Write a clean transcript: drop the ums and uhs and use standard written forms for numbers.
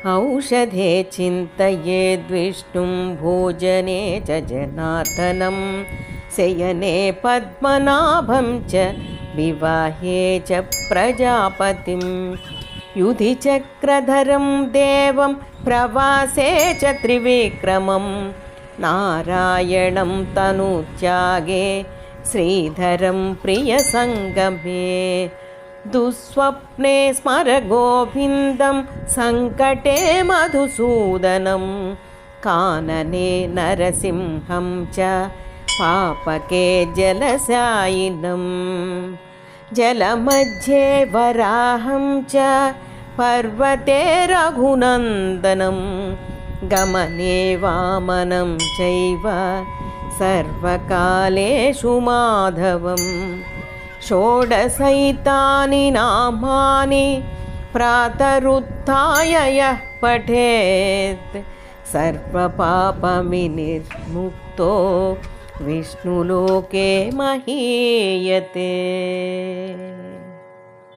औषधे चिन्तयेद्विष्णुं भोजने च जनार्दनं शयने पद्मनाभं च विवाहे च प्रजापतिं युधिचक्रधरं देवं प्रवासे च त्रिविक्रमं नारायणं तनुत्यागे श्रीधरं प्रियसङ्गमे दुःस्वप्ने स्मर गोविन्दं सङ्कटे मधुसूदनं कानने नरसिंहं च पापके जलशायिनं जलमध्ये वराहं च पर्वते रघुनन्दनं गमने वामनं चैव सर्वकालेषु माधवम् षोडशैतानि नामानि प्रातरुत्थाय यः पठेत् सर्वपापविनिर्मुक्तो विष्णुलोके महीयते।